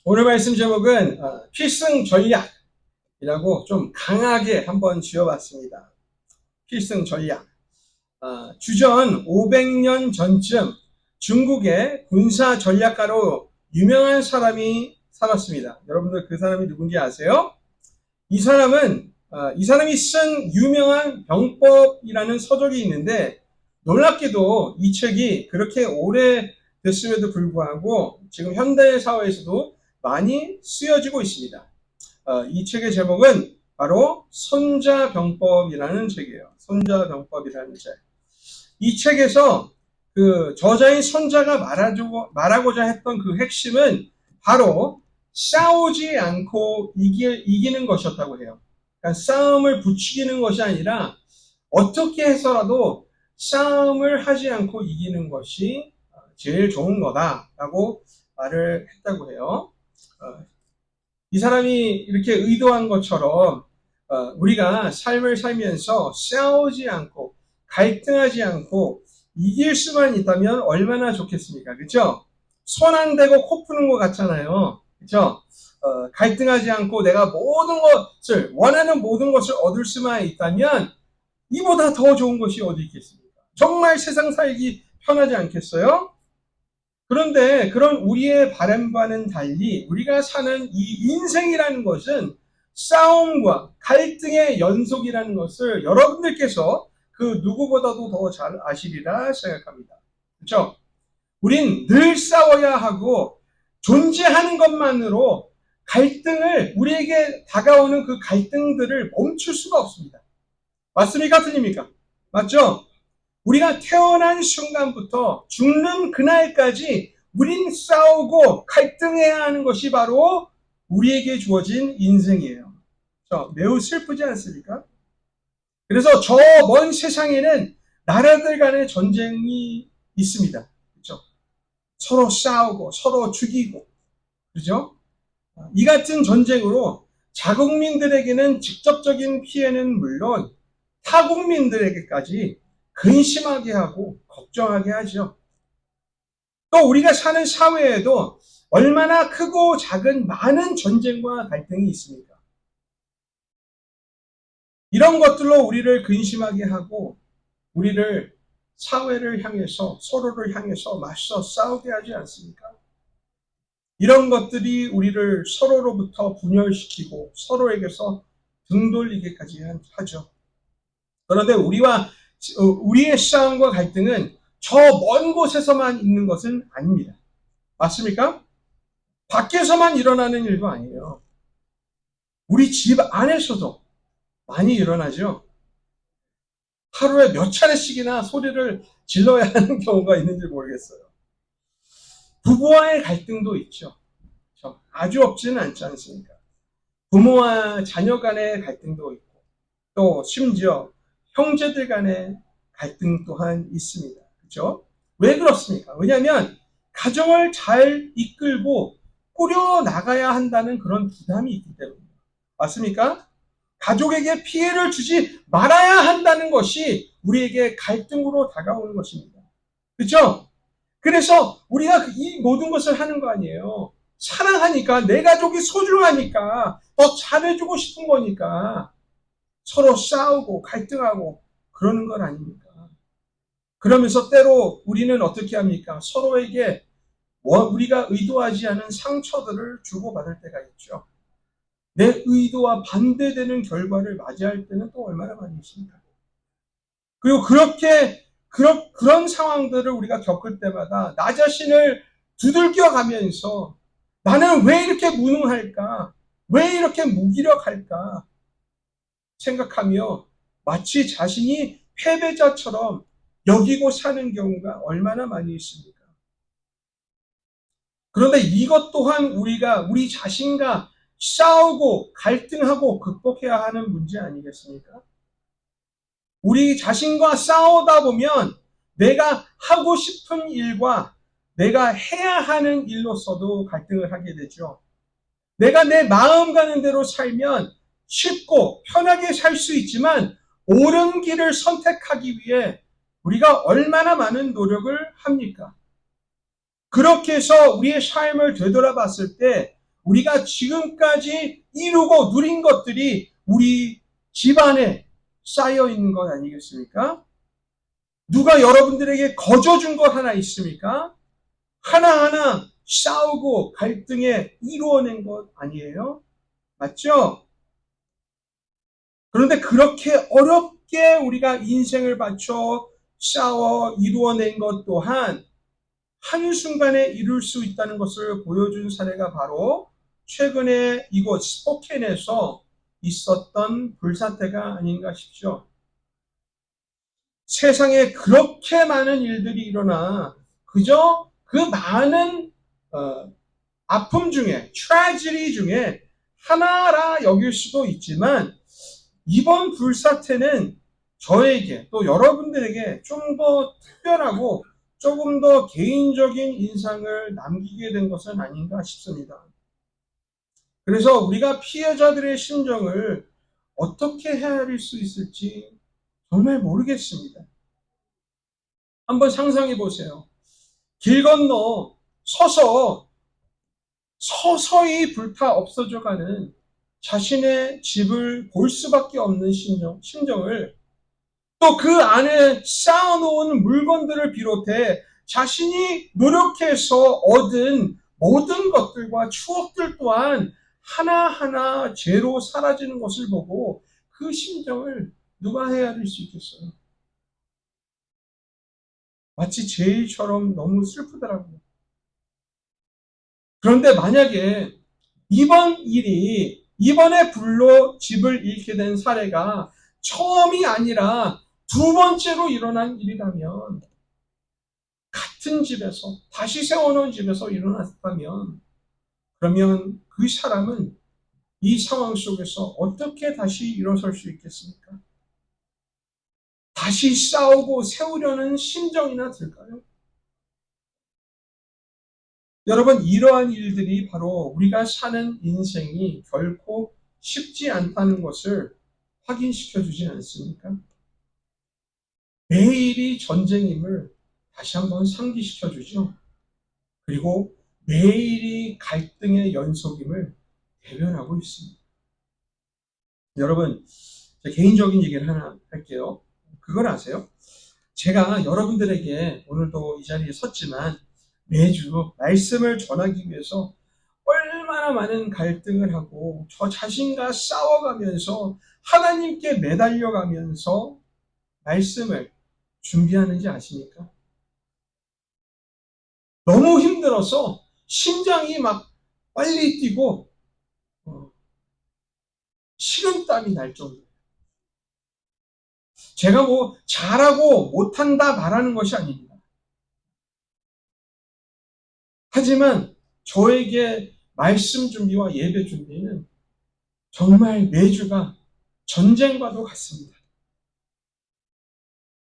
오늘 말씀 제목은 필승 전략이라고 좀 강하게 한번 지어봤습니다. 필승 전략. 주전 500년 전쯤 중국의 군사 전략가로 유명한 사람이 살았습니다. 여러분들 그 사람이 누군지 아세요? 이 사람이 쓴 유명한 병법이라는 서적이 있는데, 놀랍게도 이 책이 그렇게 오래됐음에도 불구하고 지금 현대 사회에서도 많이 쓰여지고 있습니다. 이 책의 제목은 바로 손자병법이라는 책이에요. 손자병법이라는 책. 이 책에서 그 저자인 손자가 말하고자 했던 그 핵심은 바로 싸우지 않고 이기는 것이었다고 해요. 그러니까 싸움을 부추기는 것이 아니라 어떻게 해서라도 싸움을 하지 않고 이기는 것이 제일 좋은 거다라고 말을 했다고 해요. 이 사람이 이렇게 의도한 것처럼 우리가 삶을 살면서 싸우지 않고 갈등하지 않고 이길 수만 있다면 얼마나 좋겠습니까? 그렇죠? 손 안 대고 코 푸는 것 같잖아요. 그렇죠? 갈등하지 않고 내가 원하는 모든 것을 얻을 수만 있다면 이보다 더 좋은 것이 어디 있겠습니까? 정말 세상 살기 편하지 않겠어요? 그런데 그런 우리의 바람과는 달리 우리가 사는 이 인생이라는 것은 싸움과 갈등의 연속이라는 것을 여러분들께서 그 누구보다도 더 잘 아시리라 생각합니다. 그렇죠? 우린 늘 싸워야 하고 존재하는 것만으로 우리에게 다가오는 그 갈등들을 멈출 수가 없습니다. 맞습니까? 틀립니까? 맞죠? 우리가 태어난 순간부터 죽는 그날까지 우린 싸우고 갈등해야 하는 것이 바로 우리에게 주어진 인생이에요. 매우 슬프지 않습니까? 그래서 저 먼 세상에는 나라들 간의 전쟁이 있습니다. 그렇죠? 서로 싸우고 서로 죽이고, 그렇죠? 이 같은 전쟁으로 자국민들에게는 직접적인 피해는 물론 타국민들에게까지 근심하게 하고 걱정하게 하죠. 또 우리가 사는 사회에도 얼마나 크고 작은 많은 전쟁과 갈등이 있습니까? 이런 것들로 우리를 근심하게 하고 사회를 향해서 서로를 향해서 맞서 싸우게 하지 않습니까? 이런 것들이 우리를 서로로부터 분열시키고 서로에게서 등 돌리게까지 하죠. 그런데 우리의 싸움과 갈등은 저 먼 곳에서만 있는 것은 아닙니다. 맞습니까? 밖에서만 일어나는 일도 아니에요. 우리 집 안에서도 많이 일어나죠. 하루에 몇 차례씩이나 소리를 질러야 하는 경우가 있는지 모르겠어요. 부부와의 갈등도 있죠. 아주 없지는 않지 않습니까? 부모와 자녀 간의 갈등도 있고, 또 심지어 형제들 간의 갈등 또한 있습니다. 그렇죠? 왜 그렇습니까? 왜냐하면 가정을 잘 이끌고 꾸려 나가야 한다는 그런 부담이 있기 때문입니다. 맞습니까? 가족에게 피해를 주지 말아야 한다는 것이 우리에게 갈등으로 다가오는 것입니다. 그렇죠? 그래서 우리가 이 모든 것을 하는 거 아니에요. 사랑하니까, 내 가족이 소중하니까, 더 잘해주고 싶은 거니까 서로 싸우고 갈등하고 그러는 건 아닙니까? 그러면서 때로 우리는 어떻게 합니까? 서로에게 우리가 의도하지 않은 상처들을 주고받을 때가 있죠. 내 의도와 반대되는 결과를 맞이할 때는 또 얼마나 많이 있습니까? 그리고 그런 상황들을 우리가 겪을 때마다 나 자신을 두들겨 가면서 나는 왜 이렇게 무능할까? 왜 이렇게 무기력할까? 생각하며 마치 자신이 패배자처럼 여기고 사는 경우가 얼마나 많이 있습니까? 그런데 이것 또한 우리 자신과 싸우고 갈등하고 극복해야 하는 문제 아니겠습니까? 우리 자신과 싸우다 보면 내가 하고 싶은 일과 내가 해야 하는 일로서도 갈등을 하게 되죠. 내가 내 마음 가는 대로 살면 쉽고 편하게 살 수 있지만 옳은 길을 선택하기 위해 우리가 얼마나 많은 노력을 합니까? 그렇게 해서 우리의 삶을 되돌아봤을 때 우리가 지금까지 이루고 누린 것들이 우리 집안에 쌓여 있는 것 아니겠습니까? 누가 여러분들에게 거저준 것 하나 있습니까? 하나하나 싸우고 갈등에 이루어낸 것 아니에요? 맞죠? 그런데 그렇게 어렵게 우리가 인생을 바쳐 싸워 이루어낸 것 또한 한순간에 이룰 수 있다는 것을 보여준 사례가 바로 최근에 이곳 스포켄에서 있었던 불사태가 아닌가 싶죠. 세상에 그렇게 많은 일들이 일어나 그저 그 많은 아픔 중에, 트래지디 중에 하나라 여길 수도 있지만 이번 불사태는 저에게 또 여러분들에게 좀 더 특별하고 조금 더 개인적인 인상을 남기게 된 것은 아닌가 싶습니다. 그래서 우리가 피해자들의 심정을 어떻게 헤아릴 수 있을지 정말 모르겠습니다. 한번 상상해 보세요. 길 건너 서서히 불타 없어져가는 자신의 집을 볼 수밖에 없는 심정을 또 그 안에 쌓아놓은 물건들을 비롯해 자신이 노력해서 얻은 모든 것들과 추억들 또한 하나하나 죄로 사라지는 것을 보고 그 심정을 누가 헤아릴 수 있겠어요? 마치 제 일처럼 너무 슬프더라고요. 그런데 만약에 이번에 불로 집을 잃게 된 사례가 처음이 아니라 두 번째로 일어난 일이라면, 같은 집에서, 다시 세워놓은 집에서 일어났다면, 그러면 그 사람은 이 상황 속에서 어떻게 다시 일어설 수 있겠습니까? 다시 싸우고 세우려는 심정이나 들까요? 여러분, 이러한 일들이 바로 우리가 사는 인생이 결코 쉽지 않다는 것을 확인시켜 주지 않습니까? 매일이 전쟁임을 다시 한번 상기시켜 주죠. 그리고 매일이 갈등의 연속임을 대변하고 있습니다. 여러분, 제 개인적인 얘기를 하나 할게요. 그걸 아세요? 제가 여러분들에게 오늘도 이 자리에 섰지만 매주 말씀을 전하기 위해서 얼마나 많은 갈등을 하고 저 자신과 싸워가면서 하나님께 매달려가면서 말씀을 준비하는지 아십니까? 너무 힘들어서 심장이 막 빨리 뛰고 식은땀이 날 정도예요. 제가 뭐 잘하고 못한다 말하는 것이 아닙니다. 하지만 저에게 말씀 준비와 예배 준비는 정말 매주가 전쟁과도 같습니다.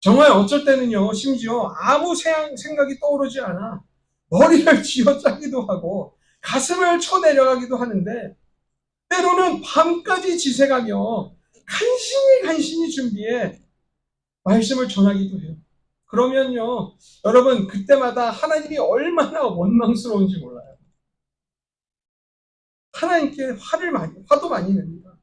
정말 어쩔 때는요, 심지어 아무 생각이 떠오르지 않아 머리를 쥐어짜기도 하고 가슴을 쳐내려가기도 하는데, 때로는 밤까지 지새가며 간신히 준비해 말씀을 전하기도 해요. 그러면요, 여러분, 그때마다 하나님이 얼마나 원망스러운지 몰라요. 하나님께 화도 많이 냅니다.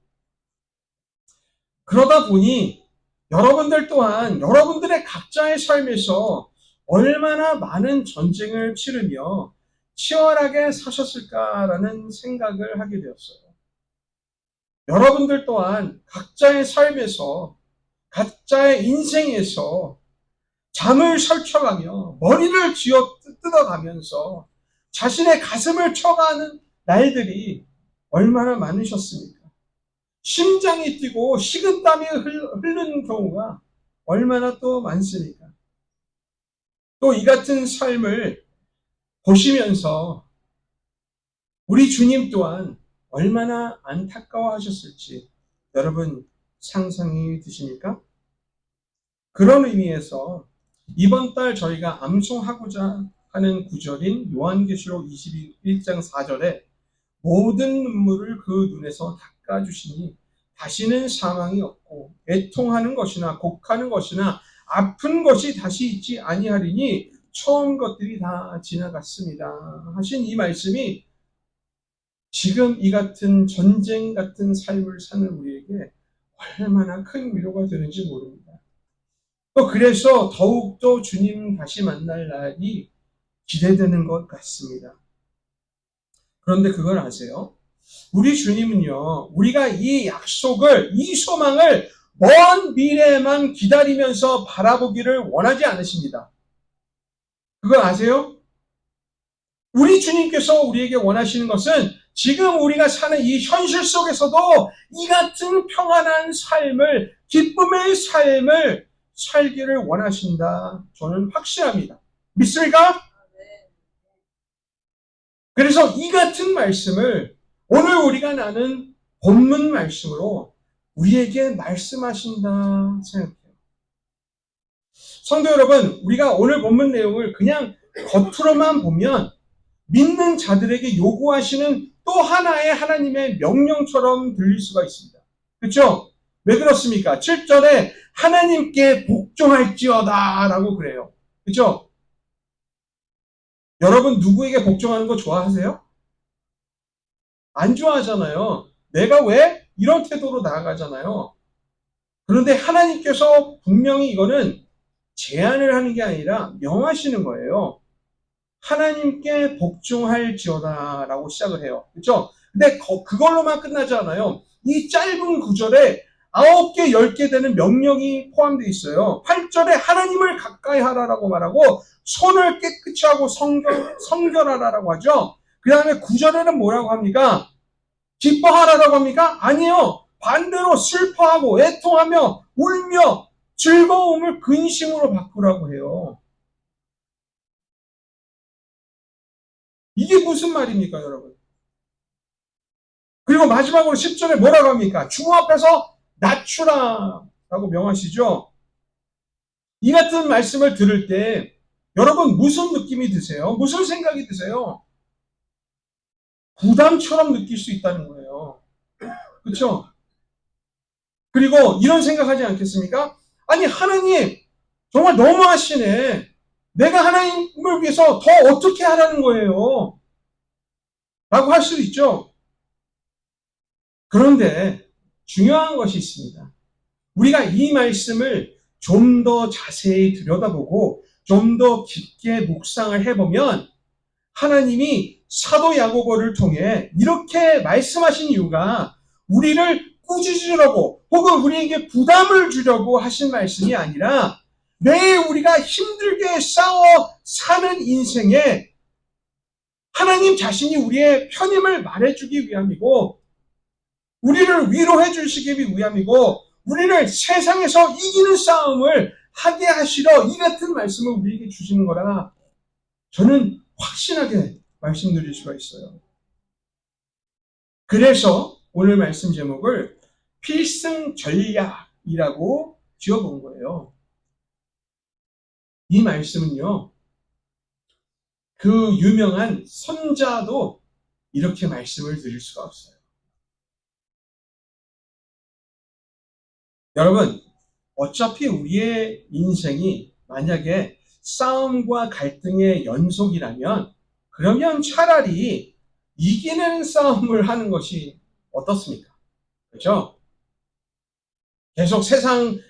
그러다 보니 여러분들 또한 여러분들의 각자의 삶에서 얼마나 많은 전쟁을 치르며 치열하게 사셨을까라는 생각을 하게 되었어요. 여러분들 또한 각자의 삶에서, 각자의 인생에서 잠을 설쳐가며 머리를 뜯어가면서 자신의 가슴을 쳐가는 날들이 얼마나 많으셨습니까? 심장이 뛰고 식은땀이 흐르는 경우가 얼마나 또 많습니까? 또 이 같은 삶을 보시면서 우리 주님 또한 얼마나 안타까워하셨을지 여러분 상상이 드십니까? 그런 의미에서 이번 달 저희가 암송하고자 하는 구절인 요한계시록 21장 4절에 모든 눈물을 그 눈에서 닦아주시니 다시는 사망이 없고 애통하는 것이나 곡하는 것이나 아픈 것이 다시 있지 아니하리니 처음 것들이 다 지나갔습니다 하신 이 말씀이 지금 이 같은 전쟁 같은 삶을 사는 우리에게 얼마나 큰 위로가 되는지 모릅니다. 또 그래서 더욱더 주님 다시 만날 날이 기대되는 것 같습니다. 그런데 그걸 아세요? 우리 주님은요, 우리가 이 약속을, 이 소망을 먼 미래에만 기다리면서 바라보기를 원하지 않으십니다. 그걸 아세요? 우리 주님께서 우리에게 원하시는 것은 지금 우리가 사는 이 현실 속에서도 이 같은 평안한 삶을, 기쁨의 삶을 살기를 원하신다. 저는 확신합니다. 믿습니까? 그래서 이 같은 말씀을 오늘 우리가 나눈 본문 말씀으로 우리에게 말씀하신다 생각해요. 성도 여러분, 우리가 오늘 본문 내용을 그냥 겉으로만 보면 믿는 자들에게 요구하시는 또 하나의 하나님의 명령처럼 들릴 수가 있습니다. 그렇죠? 왜 그렇습니까? 7절에 하나님께 복종할지어다 라고 그래요. 그렇죠? 여러분 누구에게 복종하는 거 좋아하세요? 안 좋아하잖아요. 내가 왜? 이런 태도로 나아가잖아요. 그런데 하나님께서 분명히 이거는 제안을 하는 게 아니라 명하시는 거예요. 하나님께 복종할지어다 라고 시작을 해요. 그렇죠? 근데 그걸로만 끝나지 않아요. 이 짧은 구절에 9개, 10개 되는 명령이 포함되어 있어요. 8절에 하나님을 가까이 하라라고 말하고 손을 깨끗이 하고 성결하라라고 하죠. 그 다음에 9절에는 뭐라고 합니까? 기뻐하라라고 합니까? 아니요. 반대로 슬퍼하고 애통하며 울며 즐거움을 근심으로 바꾸라고 해요. 이게 무슨 말입니까, 여러분? 그리고 마지막으로 10절에 뭐라고 합니까? 주 앞에서 낮추라 라고 명하시죠. 이 같은 말씀을 들을 때 여러분 무슨 느낌이 드세요? 무슨 생각이 드세요? 부담처럼 느낄 수 있다는 거예요. 그렇죠? 그리고 이런 생각하지 않겠습니까? 아니 하나님 정말 너무하시네. 내가 하나님을 위해서 더 어떻게 하라는 거예요? 라고 할 수도 있죠. 그런데 중요한 것이 있습니다. 우리가 이 말씀을 좀 더 자세히 들여다보고 좀 더 깊게 묵상을 해보면 하나님이 사도 야고보를 통해 이렇게 말씀하신 이유가 우리를 꾸짖으려고 혹은 우리에게 부담을 주려고 하신 말씀이 아니라 매일 우리가 힘들게 싸워 사는 인생에 하나님 자신이 우리의 편임을 말해주기 위함이고 우리를 위로해 주시기 위함이고 우리를 세상에서 이기는 싸움을 하게 하시러 이 같은 말씀을 우리에게 주시는 거라 저는 확신하게 말씀드릴 수가 있어요. 그래서 오늘 말씀 제목을 필승 전략이라고 지어본 거예요. 이 말씀은요, 그 유명한 선자도 이렇게 말씀을 드릴 수가 없어요. 여러분, 어차피 우리의 인생이 만약에 싸움과 갈등의 연속이라면 그러면 차라리 이기는 싸움을 하는 것이 어떻습니까? 그렇죠? 계속 세상이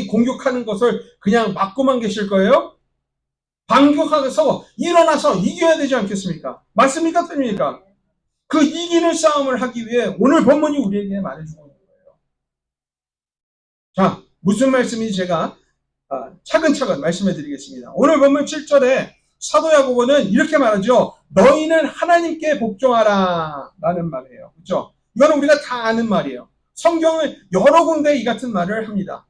공격하는 것을 그냥 막고만 계실 거예요? 반격하면서 일어나서 이겨야 되지 않겠습니까? 맞습니까? 틀립니까? 그 이기는 싸움을 하기 위해 오늘 본문이 우리에게 말해주고 있는 거예요. 자, 무슨 말씀인지 제가 차근차근 말씀해 드리겠습니다. 오늘 본문 7절에 사도 야고보는 이렇게 말하죠. 너희는 하나님께 복종하라 라는 말이에요. 그렇죠? 이거는 우리가 다 아는 말이에요. 성경은 여러 군데 이 같은 말을 합니다.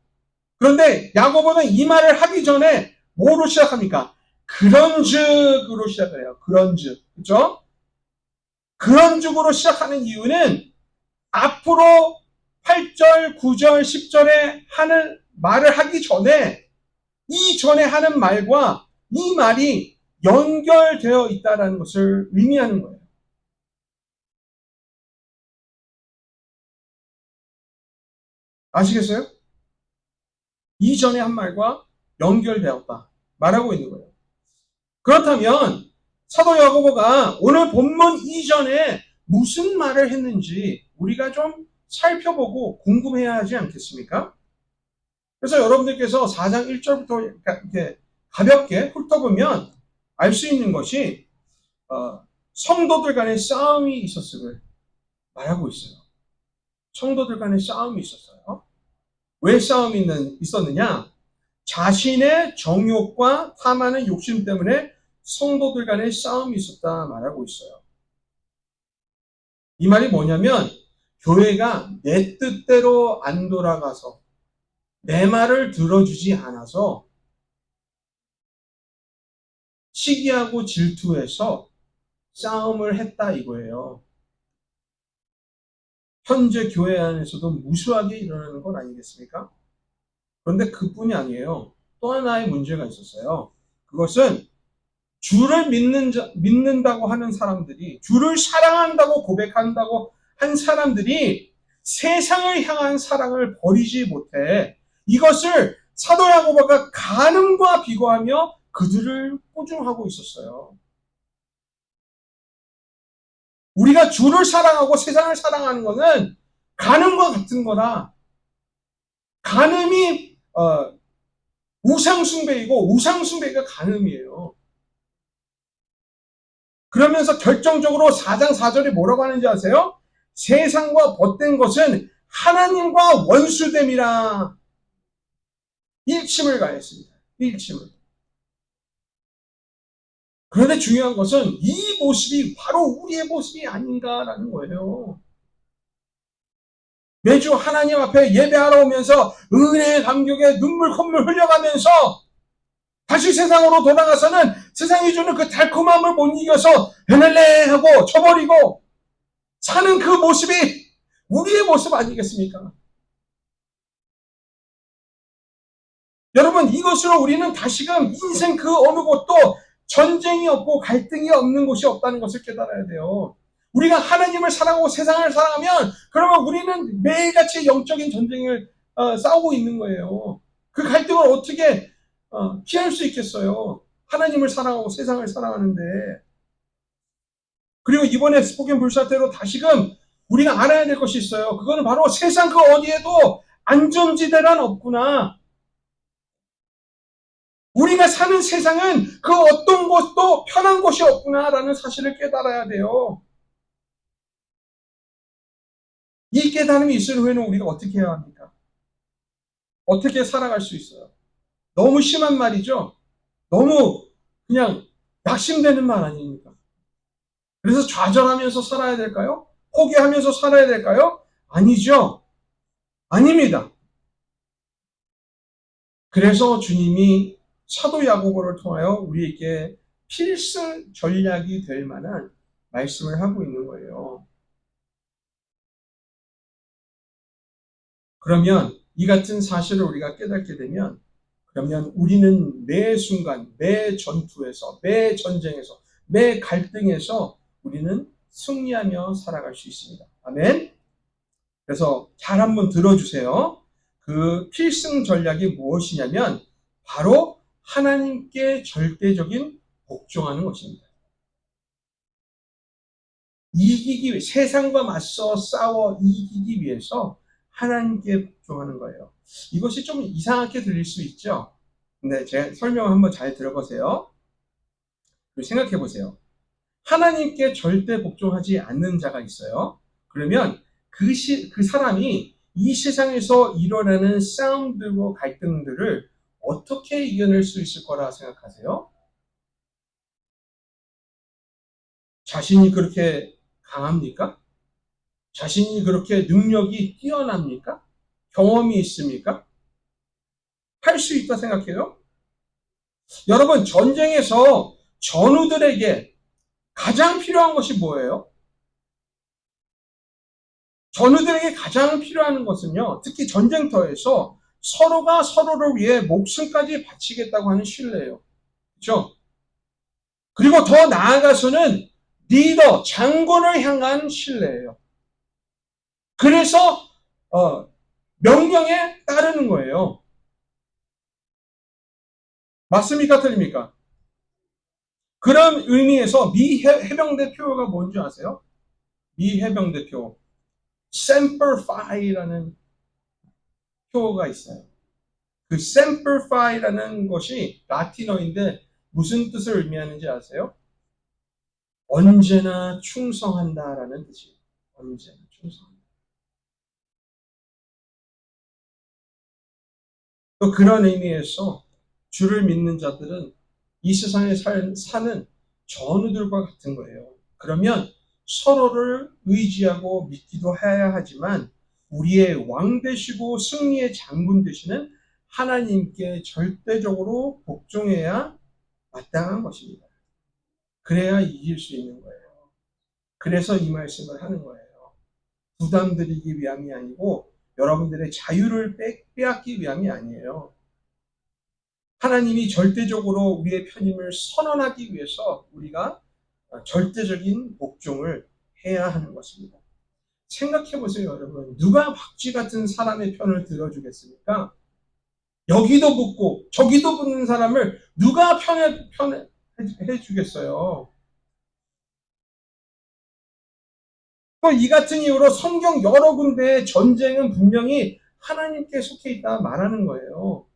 그런데 야고보는 이 말을 하기 전에 뭐로 시작합니까? 그런즉으로 시작을 해요. 그런즉. 그렇죠? 그런즉으로 시작하는 이유는 앞으로 8절, 9절, 10절에 하는 말을 하기 전에 이전에 하는 말과 이 말이 연결되어 있다는 것을 의미하는 거예요. 아시겠어요? 이전에 한 말과 연결되었다. 말하고 있는 거예요. 그렇다면 사도 야고보가 오늘 본문 이전에 무슨 말을 했는지 우리가 좀 살펴보고 궁금해야 하지 않겠습니까? 그래서 여러분들께서 4장 1절부터 이렇게 가볍게 훑어보면 알 수 있는 것이 성도들 간의 싸움이 있었음을 말하고 있어요. 성도들 간의 싸움이 있었어요. 왜 싸움이 있었느냐? 자신의 정욕과 탐하는 욕심 때문에 성도들 간의 싸움이 있었다 말하고 있어요. 이 말이 뭐냐면 교회가 내 뜻대로 안 돌아가서 내 말을 들어주지 않아서 시기하고 질투해서 싸움을 했다 이거예요. 현재 교회 안에서도 무수하게 일어나는 건 아니겠습니까? 그런데 그뿐이 아니에요. 또 하나의 문제가 있었어요. 그것은 주를 믿는다고 하는 사람들이, 주를 사랑한다고 고백한다고 한 사람들이 세상을 향한 사랑을 버리지 못해 이것을 사도 야고보가 간음과 비교하며 그들을 꾸중하고 있었어요. 우리가 주를 사랑하고 세상을 사랑하는 것은 간음과 같은 거다. 간음이 우상숭배이고 우상숭배가 간음이에요. 그러면서 결정적으로 4장 4절이 뭐라고 하는지 아세요? 세상과 벗된 것은 하나님과 원수됨이라 일침을 가했습니다. 일침을. 그런데 중요한 것은 이 모습이 바로 우리의 모습이 아닌가라는 거예요. 매주 하나님 앞에 예배하러 오면서 은혜의 감격에 눈물 콧물 흘려가면서 다시 세상으로 돌아가서는 세상이 주는 그 달콤함을 못 이겨서 에넬레 하고 쳐버리고 사는 그 모습이 우리의 모습 아니겠습니까? 여러분, 이것으로 우리는 다시금 인생 그 어느 곳도 전쟁이 없고 갈등이 없는 곳이 없다는 것을 깨달아야 돼요. 우리가 하나님을 사랑하고 세상을 사랑하면 그러면 우리는 매일같이 영적인 전쟁을 싸우고 있는 거예요. 그 갈등을 어떻게 피할 수 있겠어요? 하나님을 사랑하고 세상을 사랑하는데. 그리고 이번에 스포겐 불사태로 다시금 우리가 알아야 될 것이 있어요. 그거는 바로 세상 그 어디에도 안전지대란 없구나. 우리가 사는 세상은 그 어떤 곳도 편한 곳이 없구나라는 사실을 깨달아야 돼요. 이 깨달음이 있을 후에는 우리가 어떻게 해야 합니까? 어떻게 살아갈 수 있어요? 너무 심한 말이죠? 너무 그냥 낙심되는 말 아닙니까? 그래서 좌절하면서 살아야 될까요? 포기하면서 살아야 될까요? 아니죠. 아닙니다. 그래서 주님이 사도 야고보를 통하여 우리에게 필승 전략이 될 만한 말씀을 하고 있는 거예요. 그러면 이 같은 사실을 우리가 깨닫게 되면 그러면 우리는 매 순간, 매 전투에서, 매 전쟁에서, 매 갈등에서 우리는 승리하며 살아갈 수 있습니다. 아멘. 그래서 잘 한번 들어주세요. 그 필승 전략이 무엇이냐면 바로 하나님께 절대적인 복종하는 것입니다. 이기기 위해 세상과 맞서 싸워 이기기 위해서 하나님께 복종하는 거예요. 이것이 좀 이상하게 들릴 수 있죠. 근데 제가 설명을 한번 잘 들어보세요. 그리고 생각해 보세요. 하나님께 절대 복종하지 않는 자가 있어요. 그러면 그 사람이 이 세상에서 일어나는 싸움들과 갈등들을 어떻게 이겨낼 수 있을 거라 생각하세요? 자신이 그렇게 강합니까? 자신이 그렇게 능력이 뛰어납니까? 경험이 있습니까? 할 수 있다 생각해요? 여러분, 전쟁에서 전우들에게 가장 필요한 것이 뭐예요? 전우들에게 가장 필요한 것은요, 특히 전쟁터에서 서로가 서로를 위해 목숨까지 바치겠다고 하는 신뢰예요. 그렇죠? 그리고 더 나아가서는 리더, 장군을 향한 신뢰예요. 그래서 명령에 따르는 거예요. 맞습니까? 틀립니까? 그런 의미에서 미 해병대 표가 뭔지 아세요? 미 해병대 표. Semper Fi라는 표가 있어요. 그 Semper Fi라는 것이 라틴어인데 무슨 뜻을 의미하는지 아세요? 언제나 충성한다라는 뜻이에요. 언제나 충성한다. 또 그런 의미에서 주를 믿는 자들은 이 세상에 사는 전우들과 같은 거예요. 그러면 서로를 의지하고 믿기도 해야 하지만 우리의 왕 되시고 승리의 장군 되시는 하나님께 절대적으로 복종해야 마땅한 것입니다. 그래야 이길 수 있는 거예요. 그래서 이 말씀을 하는 거예요. 부담 드리기 위함이 아니고 여러분들의 자유를 빼앗기 위함이 아니에요. 하나님이 절대적으로 우리의 편임을 선언하기 위해서 우리가 절대적인 복종을 해야 하는 것입니다. 생각해 보세요, 여러분. 누가 박쥐 같은 사람의 편을 들어주겠습니까? 여기도 붙고 저기도 붙는 사람을 누가 편해 주겠어요? 또 이 같은 이유로 성경 여러 군데의 전쟁은 분명히 하나님께 속해 있다 말하는 거예요.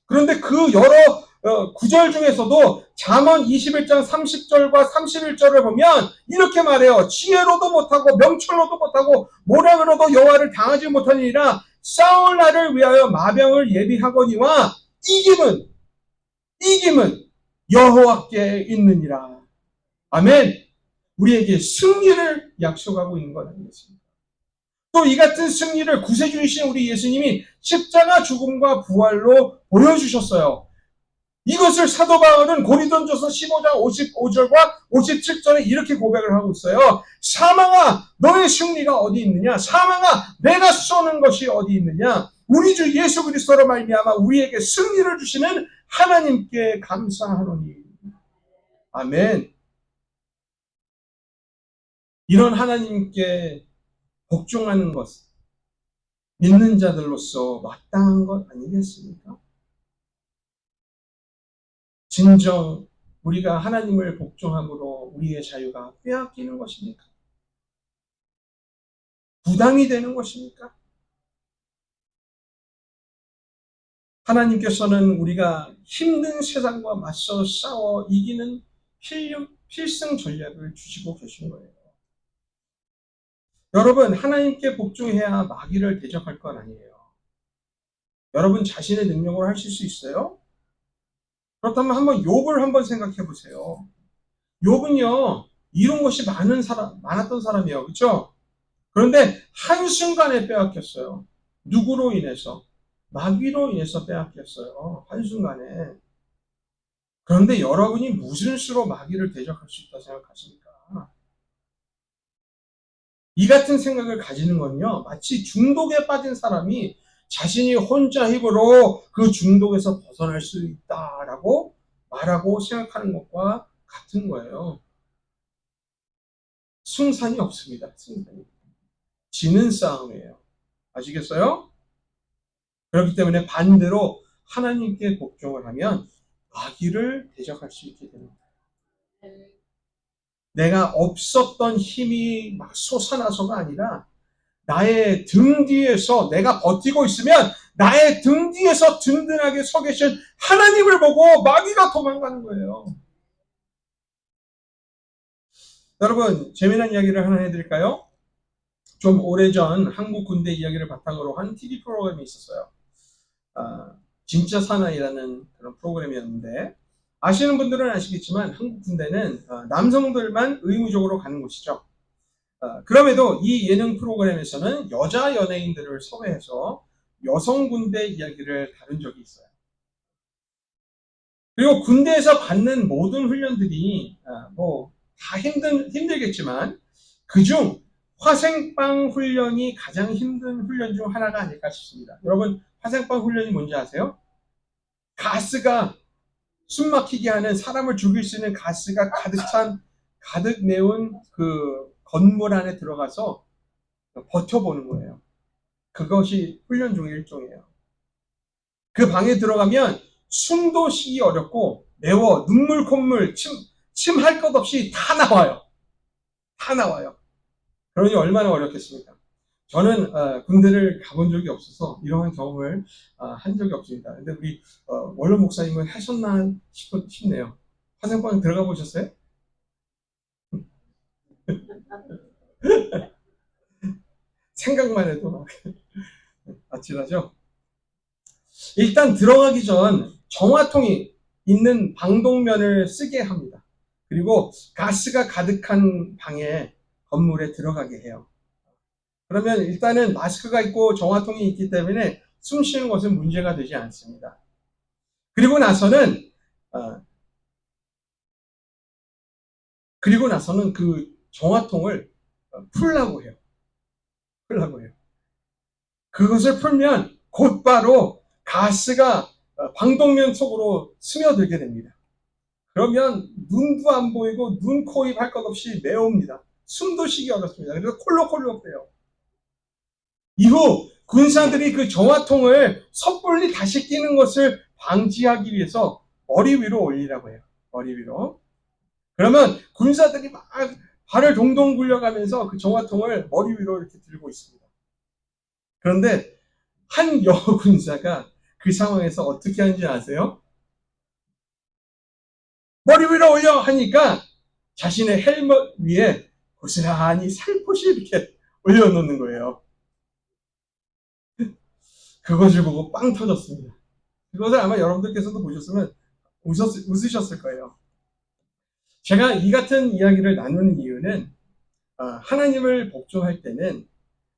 그런데 그 여러 구절 중에서도 잠언 21장 30절과 31절을 보면 이렇게 말해요. 지혜로도 못하고 명철로도 못하고 모략으로도 여호와를 당하지 못하니라. 싸울 날을 위하여 마병을 예비하거니와 이김은 여호와께 있느니라. 아멘. 우리에게 승리를 약속하고 있는 것 아니겠습니까? 또 이 같은 승리를 구세주이신 우리 예수님이 십자가 죽음과 부활로 보여주셨어요. 이것을 사도 바울은 고린도전서 15장 55절과 57절에 이렇게 고백을 하고 있어요. 사망아, 너의 승리가 어디 있느냐? 사망아, 내가 쏘는 것이 어디 있느냐? 우리 주 예수 그리스도로 말미암아 우리에게 승리를 주시는 하나님께 감사하노니. 아멘. 이런 하나님께 복종하는 것, 믿는 자들로서 마땅한 것 아니겠습니까? 진정 우리가 하나님을 복종함으로 우리의 자유가 빼앗기는 것입니까? 부담이 되는 것입니까? 하나님께서는 우리가 힘든 세상과 맞서 싸워 이기는 필승 전략을 주시고 계신 거예요. 여러분, 하나님께 복종해야 마귀를 대적할 건 아니에요. 여러분 자신의 능력으로 하실 수 있어요? 그렇다면 한번 욥을 한번 생각해 보세요. 욥은요, 이룬 것이 많았던 사람이에요. 그렇죠? 그런데 한순간에 빼앗겼어요. 누구로 인해서? 마귀로 인해서 빼앗겼어요. 한순간에. 그런데 여러분이 무슨 수로 마귀를 대적할 수 있다고 생각하십니까? 이 같은 생각을 가지는 건요, 마치 중독에 빠진 사람이 자신이 혼자 힘으로 그 중독에서 벗어날 수 있다라고 말하고 생각하는 것과 같은 거예요. 승산이 없습니다. 승산이. 지는 싸움이에요. 아시겠어요? 그렇기 때문에 반대로 하나님께 복종을 하면 마귀를 대적할 수 있게 됩니다. 내가 없었던 힘이 막 솟아나서가 아니라 나의 등 뒤에서 내가 버티고 있으면 나의 등 뒤에서 든든하게 서 계신 하나님을 보고 마귀가 도망가는 거예요. 여러분, 재미난 이야기를 하나 해드릴까요? 좀 오래전 한국 군대 이야기를 바탕으로 한 TV 프로그램이 있었어요. 진짜 사나이라는 그런 프로그램이었는데, 아시는 분들은 아시겠지만 한국 군대는 남성들만 의무적으로 가는 곳이죠. 그럼에도 이 예능 프로그램에서는 여자 연예인들을 섭외해서 여성 군대 이야기를 다룬 적이 있어요. 그리고 군대에서 받는 모든 훈련들이 다 힘들겠지만 그중 화생방 훈련이 가장 힘든 훈련 중 하나가 아닐까 싶습니다. 여러분, 화생방 훈련이 뭔지 아세요? 가스가 숨 막히게 하는, 사람을 죽일 수 있는 가스가 가득 메운 그 건물 안에 들어가서 버텨보는 거예요. 그것이 훈련 중의 일종이에요. 그 방에 들어가면 숨도 쉬기 어렵고 매워 눈물 콧물 할 것 없이 다 나와요. 다 나와요. 그러니 얼마나 어렵겠습니까? 저는 군대를 가본 적이 없어서 이러한 경험을 한 적이 없습니다. 근데 우리 원로 목사님은 하셨나 싶네요. 화생방 들어가 보셨어요? 생각만 해도 막 아찔하죠? 일단 들어가기 전 정화통이 있는 방독면을 쓰게 합니다. 그리고 가스가 가득한 방에 건물에 들어가게 해요. 그러면 일단은 마스크가 있고 정화통이 있기 때문에 숨 쉬는 것은 문제가 되지 않습니다. 그리고 나서는 어, 그 정화통을 풀라고 해요. 풀라고 해요. 그것을 풀면 곧바로 가스가 방독면 속으로 스며들게 됩니다. 그러면 눈도 안 보이고 눈, 코, 입 할 것 없이 매웁니다. 숨도 쉬기 어렵습니다. 그래서 콜록콜록 돼요. 이후 군사들이 그 정화통을 섣불리 다시 끼는 것을 방지하기 위해서 머리 위로 올리라고 해요. 머리 위로. 그러면 군사들이 막 발을 동동 굴려가면서 그 정화통을 머리 위로 이렇게 들고 있습니다. 그런데 한 여군사가 그 상황에서 어떻게 하는지 아세요? 머리 위로 올려 하니까 자신의 헬멧 위에 고스란히 살포시 이렇게 올려놓는 거예요. 그것을 보고 빵 터졌습니다. 그것을 아마 여러분들께서도 보셨으면 웃으셨을 거예요. 제가 이 같은 이야기를 나누는 이유는 하나님을 복종할 때는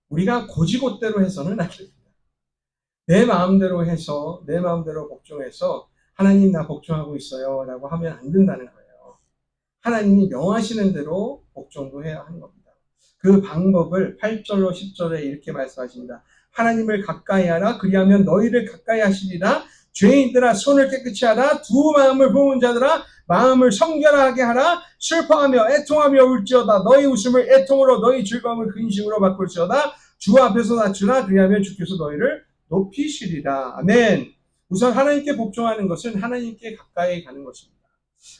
우리가 고지곳대로 해서는 안 됩니다. 내 마음대로 해서 내 마음대로 복종해서 하나님 나 복종하고 있어요 라고 하면 안 된다는 거예요. 하나님이 명하시는 대로 복종도 해야 하는 겁니다. 그 방법을 8절로 10절에 이렇게 말씀하십니다. 하나님을 가까이 하라 그리하면 너희를 가까이 하시리라. 죄인들아 손을 깨끗이 하라. 두 마음을 부은 자들아 마음을 성결하게 하라. 슬퍼하며 애통하며 울지어다. 너희 웃음을 애통으로 너희 즐거움을 근심으로 바꿀지어다. 주 앞에서 낮추라. 그리하면 주께서 너희를 높이시리라. 아멘. 우선 하나님께 복종하는 것은 하나님께 가까이 가는 것입니다.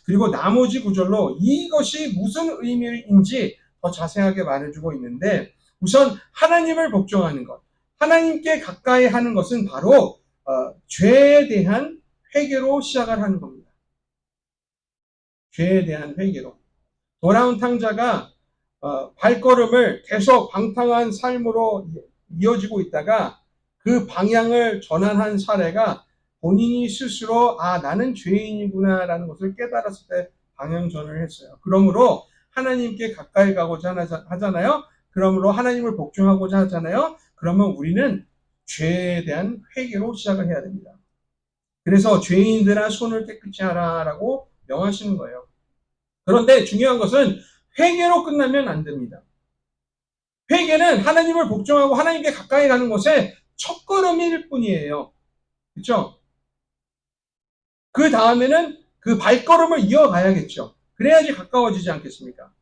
그리고 나머지 구절로 이것이 무슨 의미인지 더 자세하게 말해주고 있는데 우선 하나님을 복종하는 것, 하나님께 가까이 하는 것은 바로 죄에 대한 회개로 시작을 하는 겁니다. 죄에 대한 회개로. 돌아온 탕자가 발걸음을 계속 방탕한 삶으로 이어지고 있다가 그 방향을 전환한 사례가 본인이 스스로 나는 죄인이구나 라는 것을 깨달았을 때 방향전을 했어요. 그러므로 하나님께 가까이 가고자 하잖아요. 그러므로 하나님을 복종하고자 하잖아요. 그러면 우리는 죄에 대한 회개로 시작을 해야 됩니다. 그래서 죄인들아 손을 깨끗이 하라라고 명하시는 거예요. 그런데 중요한 것은 회개로 끝나면 안 됩니다. 회개는 하나님을 복종하고 하나님께 가까이 가는 것의 첫걸음일 뿐이에요. 그렇죠? 그 다음에는 그 발걸음을 이어가야겠죠. 그래야지 가까워지지 않겠습니까?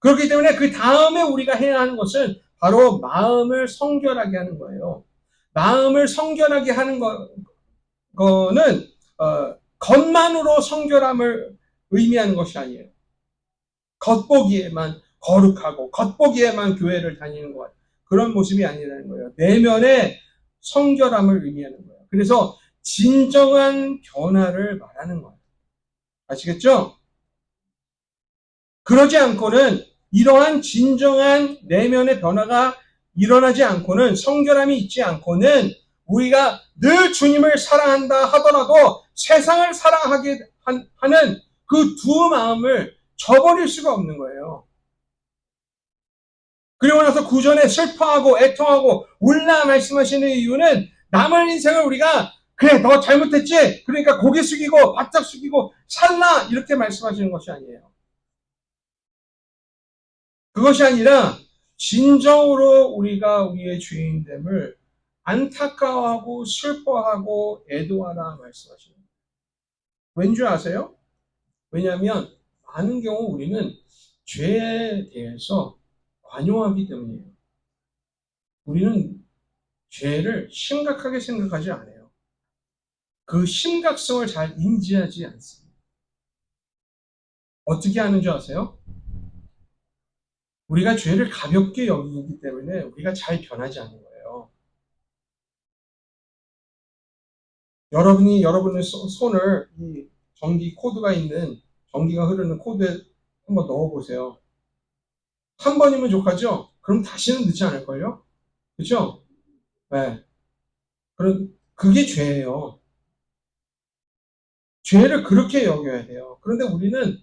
그렇기 때문에 그 다음에 우리가 해야 하는 것은 바로 마음을 성결하게 하는 거예요. 마음을 성결하게 하는 거는 겉만으로 성결함을 의미하는 것이 아니에요. 겉보기에만 거룩하고 겉보기에만 교회를 다니는 것 그런 모습이 아니라는 거예요. 내면의 성결함을 의미하는 거예요. 그래서 진정한 변화를 말하는 거예요. 아시겠죠? 그러지 않고는 이러한 진정한 내면의 변화가 일어나지 않고는 성결함이 있지 않고는 우리가 늘 주님을 사랑한다 하더라도 세상을 사랑하게 하는 그 두 마음을 저버릴 수가 없는 거예요. 그리고 나서 구전에 슬퍼하고 애통하고 울라 말씀하시는 이유는 남은 인생을 우리가 그래 너 잘못했지 그러니까 고개 숙이고 바짝 숙이고 살라 이렇게 말씀하시는 것이 아니에요. 그것이 아니라 진정으로 우리가 우리의 죄인됨을 안타까워하고 슬퍼하고 애도하라 말씀하시는 거예요. 왠지 아세요? 왜냐하면 많은 경우 우리는 죄에 대해서 관용하기 때문이에요. 우리는 죄를 심각하게 생각하지 않아요. 그 심각성을 잘 인지하지 않습니다. 어떻게 하는 줄 아세요? 우리가 죄를 가볍게 여기기 때문에 우리가 잘 변하지 않는 거예요. 여러분이 여러분의 손을 이 전기 코드가 있는 전기가 흐르는 코드에 한번 넣어보세요. 한 번이면 족하죠? 그럼 다시는 넣지 않을걸요? 그죠? 네. 그런, 그게 죄예요. 죄를 그렇게 여겨야 돼요. 그런데 우리는,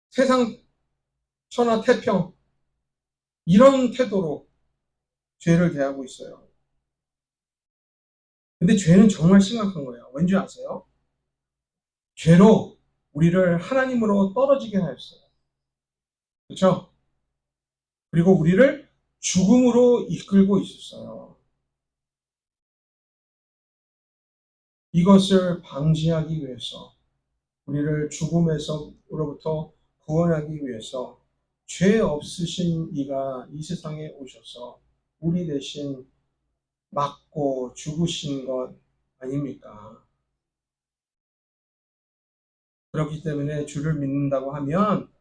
세상 천하 태평, 이런 태도로 죄를 대하고 있어요. 근데 죄는 정말 심각한 거예요. 왠지 아세요? 죄로 우리를 하나님으로 떨어지게 하였어요. 그렇죠? 그리고 우리를 죽음으로 이끌고 있었어요. 이것을 방지하기 위해서 우리를 죽음에서로부터 구원하기 위해서 죄 없으신 이가 이 세상에 오셔서 우리 대신 맞고 죽으신 것 아닙니까? 그렇기 때문에 주를 믿는다고 하면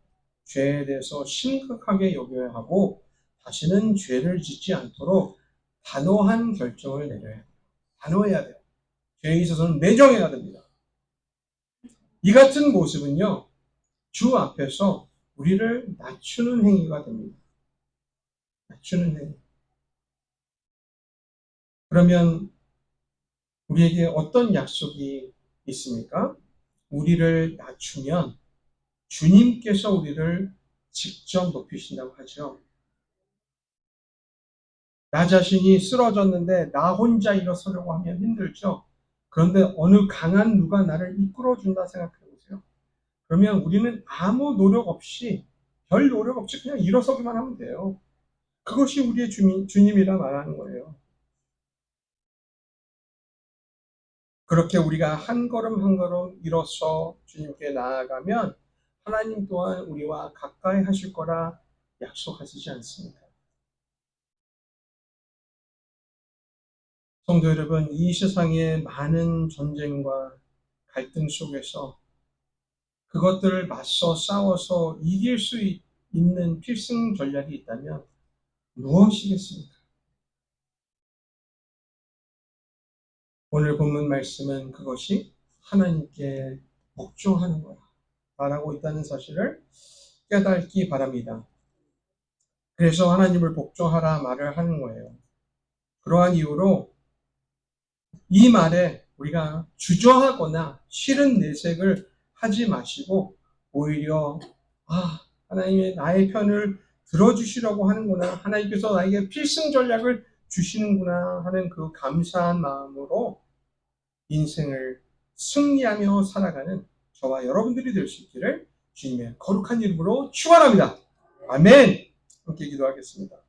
죄에 대해서 심각하게 여겨야 하고 다시는 죄를 짓지 않도록 단호한 결정을 내려야 해요. 단호해야 돼요. 죄에 있어서는 매정해야 됩니다. 이 같은 모습은요, 주 앞에서 우리를 낮추는 행위가 됩니다. 낮추는 행위. 그러면 우리에게 어떤 약속이 있습니까? 우리를 낮추면 주님께서 우리를 직접 높이신다고 하죠. 나 자신이 쓰러졌는데 나 혼자 일어서려고 하면 힘들죠. 그런데 어느 강한 누가 나를 이끌어준다 생각해 보세요. 그러면 우리는 아무 노력 없이, 별 노력 없이 그냥 일어서기만 하면 돼요. 그것이 우리의 주님이라 말하는 거예요. 그렇게 우리가 한 걸음 한 걸음 일어서 주님께 나아가면 하나님 또한 우리와 가까이 하실 거라 약속하시지 않습니까? 성도 여러분, 이 세상의 많은 전쟁과 갈등 속에서 그것들을 맞서 싸워서 이길 수 있는 필승 전략이 있다면 무엇이겠습니까? 오늘 본문 말씀은 그것이 하나님께 복종하는 거야. 말하고 있다는 사실을 깨닫기 바랍니다. 그래서 하나님을 복종하라 말을 하는 거예요. 그러한 이유로 이 말에 우리가 주저하거나 싫은 내색을 하지 마시고 오히려 하나님의 나의 편을 들어주시려고 하는구나. 하나님께서 나에게 필승 전략을 주시는구나 하는 그 감사한 마음으로 인생을 승리하며 살아가는 저와 여러분들이 될 수 있기를 주님의 거룩한 이름으로 축원합니다. 아멘. 함께 기도하겠습니다.